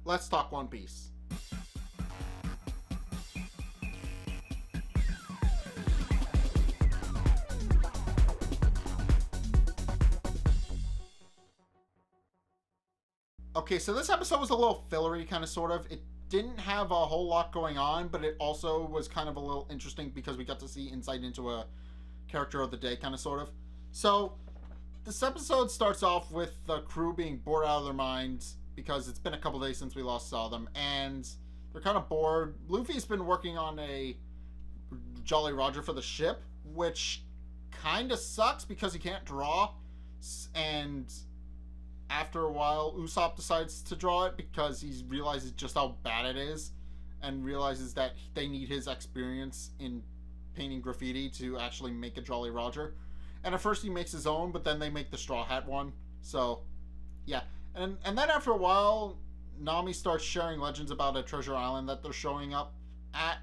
let's talk One Piece. Okay, so this episode was a little fillery, kind of, sort of. It didn't have a whole lot going on, but it also was kind of a little interesting because we got to see insight into a character of the day, kind of, sort of. So, this episode starts off with the crew being bored out of their minds because it's been a couple days since we last saw them, and they're kind of bored. Luffy's been working on a Jolly Roger for the ship, which kind of sucks because he can't draw, and after a while, Usopp decides to draw it because he realizes just how bad it is and realizes that they need his experience in painting graffiti to actually make a Jolly Roger. And at first he makes his own, but then they make the Straw Hat one. So, yeah. And then after a while, Nami starts sharing legends about a treasure island that they're showing up at,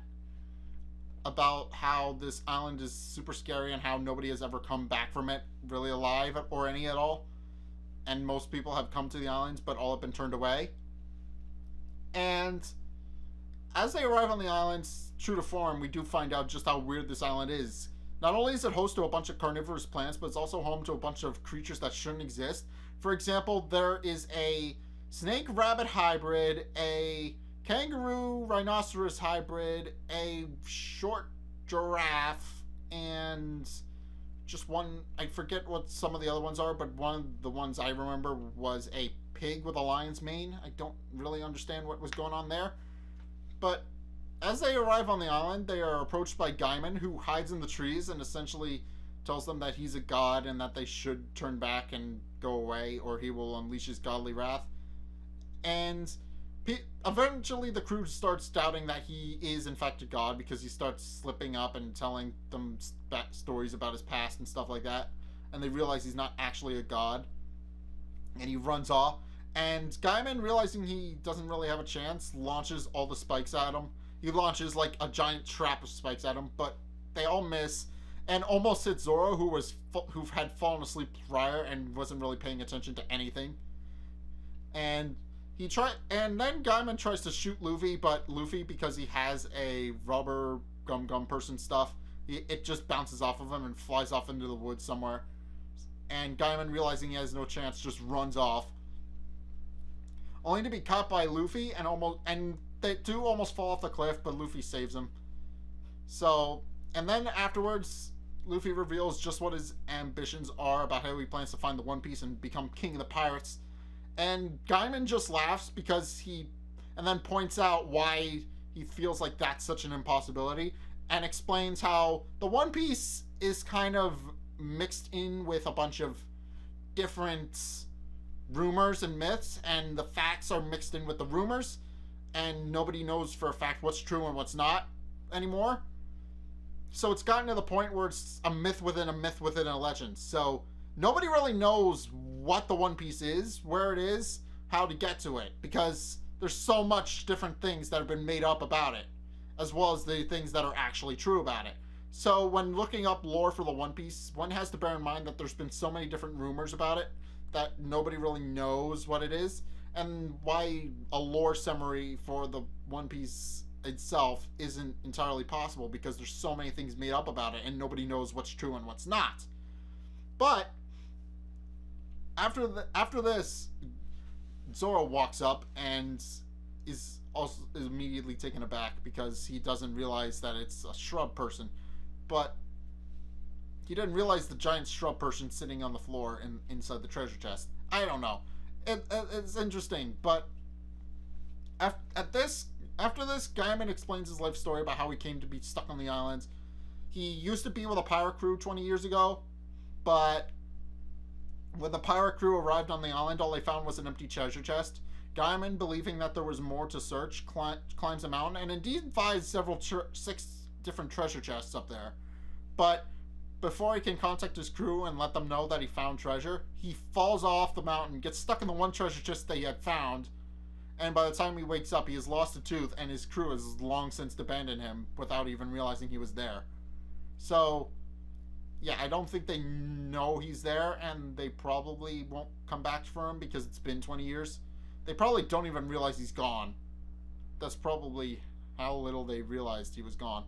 about how this island is super scary and how nobody has ever come back from it really alive or any at all. And most people have come to the islands, but all have been turned away. And as they arrive on the islands, true to form, we do find out just how weird this island is. Not only is it host to a bunch of carnivorous plants, but it's also home to a bunch of creatures that shouldn't exist. For example, there is a snake-rabbit hybrid, a kangaroo-rhinoceros hybrid, a short giraffe, and just one, I forget what some of the other ones are, but one of the ones I remember was a pig with a lion's mane. I don't really understand what was going on there. But as they arrive on the island, they are approached by Gaiman, who hides in the trees and essentially tells them that he's a god and that they should turn back and go away or he will unleash his godly wrath. And eventually the crew starts doubting that he is in fact a god because he starts slipping up and telling them stories about his past and stuff like that, and they realize he's not actually a god, and he runs off. And Gaiman, realizing he doesn't really have a chance, launches all the spikes at him. He launches like a giant trap of spikes at him, but they all miss and almost hit Zoro, who had fallen asleep prior and wasn't really paying attention to anything. And then Gaiman tries to shoot Luffy, but Luffy, because he has a rubber gum person stuff, it just bounces off of him and flies off into the woods somewhere. And Gaiman, realizing he has no chance, just runs off, only to be caught by Luffy and they do almost fall off the cliff, but Luffy saves him. So, and then afterwards, Luffy reveals just what his ambitions are about how he plans to find the One Piece and become king of the pirates. And Gaiman just laughs and then points out why he feels like that's such an impossibility, and explains how the One Piece is kind of mixed in with a bunch of different rumors and myths, and the facts are mixed in with the rumors, and nobody knows for a fact what's true and what's not anymore. So it's gotten to the point where it's a myth within a myth within a legend. So nobody really knows what the One Piece is, where it is, how to get to it, because there's so much different things that have been made up about it, as well as the things that are actually true about it. So when looking up lore for the One Piece, one has to bear in mind that there's been so many different rumors about it that nobody really knows what it is, and why a lore summary for the One Piece itself isn't entirely possible, because there's so many things made up about it and nobody knows what's true and what's not. But after this, Zoro walks up and is immediately taken aback because he doesn't realize that it's a shrub person. But he didn't realize the giant shrub person sitting on the floor inside the treasure chest. I don't know. It's interesting, but after this, Gaiman explains his life story about how he came to be stuck on the islands. He used to be with a pirate crew 20 years ago, but when the pirate crew arrived on the island, all they found was an empty treasure chest. Gaiman, believing that there was more to search, climbs a mountain and indeed finds 6 different treasure chests up there. But before he can contact his crew and let them know that he found treasure, he falls off the mountain, gets stuck in the one treasure chest that he had found, and by the time he wakes up, he has lost a tooth, and his crew has long since abandoned him without even realizing he was there. So, yeah, I don't think they know he's there, and they probably won't come back for him because it's been 20 years. they probably don't even realize he's gone. That's probably how little they realized he was gone.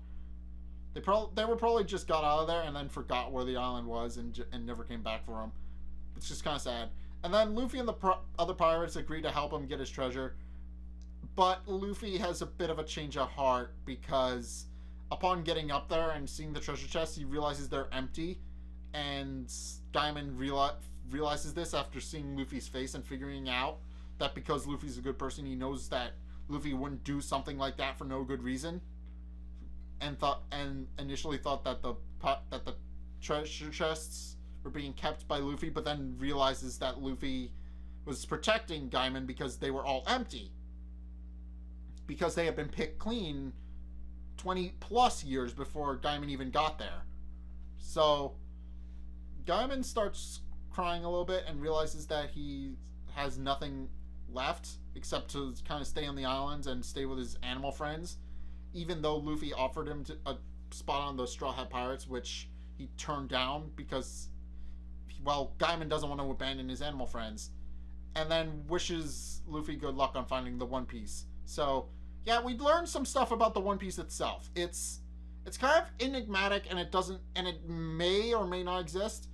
They were probably just got out of there and then forgot where the island was and never came back for him. It's just kind of sad. And then Luffy and the other pirates agree to help him get his treasure. But Luffy has a bit of a change of heart because upon getting up there and seeing the treasure chests, he realizes they're empty. And Diamond realizes this after seeing Luffy's face and figuring out that because Luffy's a good person, he knows that Luffy wouldn't do something like that for no good reason. And initially thought that the treasure chests were being kept by Luffy, but then realizes that Luffy was protecting Diamond because they were all empty. Because they had been picked clean 20 plus years before Diamond even got there. So Diamond starts crying a little bit and realizes that he has nothing left except to kind of stay on the islands and stay with his animal friends, even though Luffy offered him a spot on the Straw Hat Pirates, which he turned down because, well, Diamond doesn't want to abandon his animal friends, and then wishes Luffy good luck on finding the One Piece. So, yeah, we learned some stuff about the One Piece itself. It's kind of enigmatic, and it may or may not exist.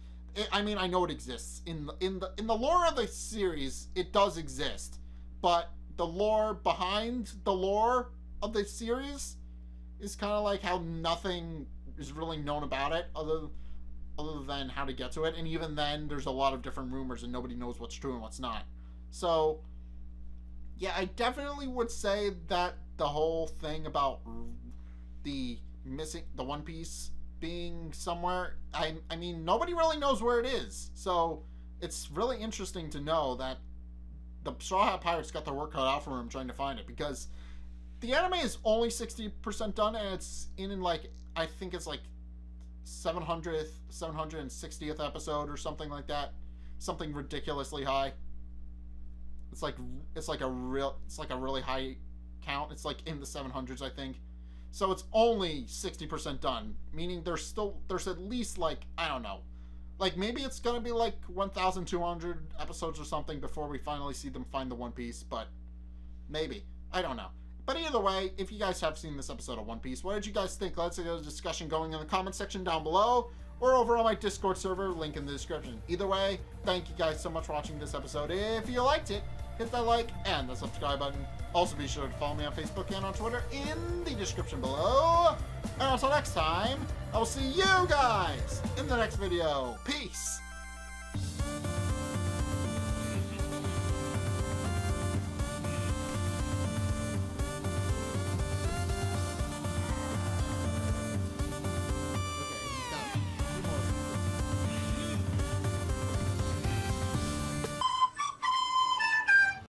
I mean, I know it exists in the lore of the series. It does exist, but the lore behind the lore of the series is kind of like how nothing is really known about it other than how to get to it, and even then there's a lot of different rumors and nobody knows what's true and what's not. So yeah, I definitely would say that the whole thing about the One Piece being somewhere, I mean, nobody really knows where it is, so it's really interesting to know that the Straw Hat Pirates got their work cut out for them trying to find it, because the anime is only 60% done, and it's in like, I think it's like 760th episode or something like that. Something ridiculously high. It's like a really high count. It's like in the 700s, I think. So it's only 60% done, meaning there's at least like, I don't know, like maybe it's gonna be like 1,200 episodes or something before we finally see them find the One Piece, but maybe, I don't know. But either way, if you guys have seen this episode of One Piece, what did you guys think? Let's get a discussion going in the comment section down below, or over on my Discord server, link in the description. Either way, thank you guys so much for watching this episode. If you liked it, hit that like and the subscribe button. Also be sure to follow me on Facebook and on Twitter in the description below. And until next time, I will see you guys in the next video. Peace!